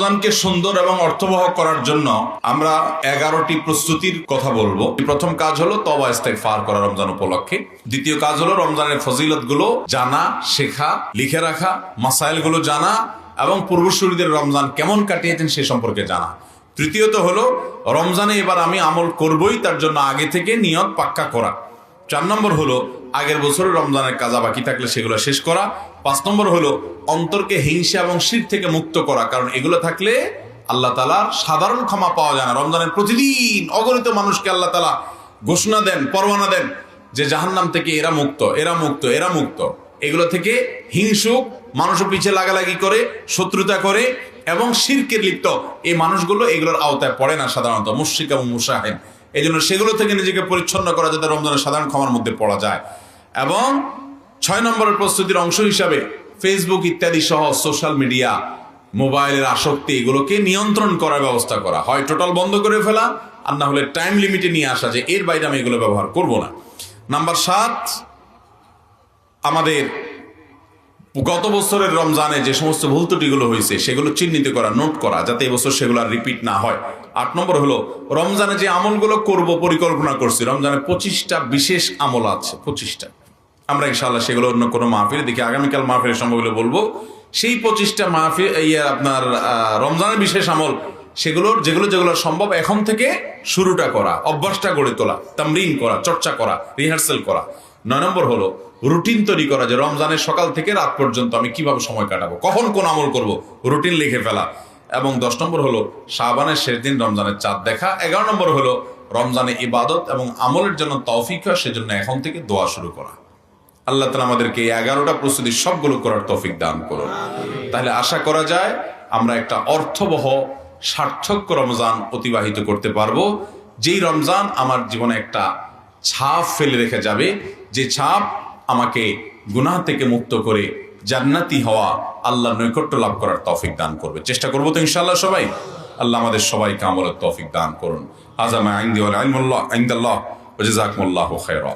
রমজানকে সুন্দর এবং অর্থবহ করার জন্য আমরা 11টি প্রস্তুতির কথা বলবো। প্রথম কাজ হলো তওবা ইস্তেগফার করা রমজান উপলক্ষে। দ্বিতীয় কাজ হলো রমজানের ফজিলত গুলো জানা, শেখা, লিখে রাখা, মাসাইল গুলো জানা এবং পূর্বসূরীদের রমজান কেমন কাটিয়েছেন সে সম্পর্কে জানা। তৃতীয়ত হলো রমজানে এবার আমি আমল করবই, তার জন্য আগে থেকে নিয়ত পাক্কা করা। 4 নম্বর হলো আগের বছরের রমজানের কাজা বাকি থাকলে সেগুলো শেষ করা। 5 নম্বর হলো অন্তরকে হিংসা এবং শিরক থেকে মুক্ত করা, কারণ এগুলো থাকলে আল্লাহ তাআলার সাধারণ ক্ষমা পাওয়া যায় না। রমজানের প্রতিদিন অগণিত মানুষকে আল্লাহ তাআলা ঘোষণা দেন, পরওয়ানা দেন যে জাহান্নাম থেকে এরা মুক্ত, এরা মুক্ত, এরা মুক্ত। এগুলো থেকে হিংসুক, মানুষের পিছিয়ে লাগালাগি করে, শত্রুতা করে এবং শিরকের লিপ্ত এই মানুষগুলো এগুলোর আওতায় পড়ে না সাধারণত, মুশরিক এবং মুশাহিদ। এই জন্য সেগুলো থেকে নিজেকে পরিচ্ছন্ন করা যাতে রমজানের সাধারণ ক্ষমার মধ্যে পড়া যায়। এবং 6 নম্বরের প্রস্তুতির অংশ হিসাবে ফেসবুক ইত্যাদি সহ সোশ্যাল মিডিয়া, মোবাইলের আসক্তি এগুলোকে নিয়ন্ত্রণ করার ব্যবস্থা করা, হয় টোটাল বন্ধ করে ফেলা আর না হলে টাইম লিমিটে নিয়ে আসা যে এর বাইরে আমি এগুলো ব্যবহার করব না। নাম্বার 7, আমাদের গত বছরের রমজানে যে সমস্ত ভুল ত্রুটিগুলো হয়েছে সেগুলো চিহ্নিত করা, নোট করা, যাতে এবছর সেগুলো আর রিপিট না হয়। 8 নম্বর হলো রমজানে যে আমলগুলো করব পরিকল্পনা করছি, রমজানে 25টা বিশেষ আমল আছে, 25টা। আমরা ইনশাআল্লাহ সেগুলো অন্য কোনো মাহফিলে দেখি, আগামীকাল মাহফিলের সম্ভব হলে বলবো। সেই 25টা মাহফিল আপনার রমজানের বিশেষ আমল, সেগুলোর যেগুলো সম্ভব এখন থেকে শুরুটা করা, অভ্যাসটা গড়ে তোলা, তামরিন করা, চর্চা করা, রিহার্সাল করা। 9 নম্বর হলো রুটিন তৈরি করা, যে রমজানের সকাল থেকে রাত পর্যন্ত আমি কিভাবে সময় কাটাবো, কখন কোন আমল করব, রুটিন লিখে ফেলা। এবং 10 নম্বর হলো শাবানের শেষ দিন রমজানের চাঁদ দেখা। 11 নম্বর হলো রমজানে ইবাদত এবং আমলের জন্য তৌফিক হয়, সেজন্য এখন থেকে দোয়া শুরু করা। আল্লাহ তাআলা আমাদেরকে 11টা প্রস্তুতি সবগুলো করার তৌফিক দান করুন। তাহলে আশা করা যায় আমরা একটা অর্থবহ সার্থক রমজান অতিবাহিত করতে পারবো, যেই রমজান আমার জীবনে একটা ছাপ ফেলে রেখে যাবে, যে ছাপ আমাকে গুনাহ থেকে মুক্ত করে জান্নাতি হওয়া, আল্লাহর নৈকট্য লাভ করার তৌফিক দান করবে। চেষ্টা করবো তো ইনশাআল্লাহ সবাই। আল্লাহ আমাদের সবাইকে আমলের তৌফিক দান করুন। হাযা মা ইনদি ওয়া ইলমুল্লাহ ইনদাল্লাহ ওয়া জাযাকুমুল্লাহু খায়রা।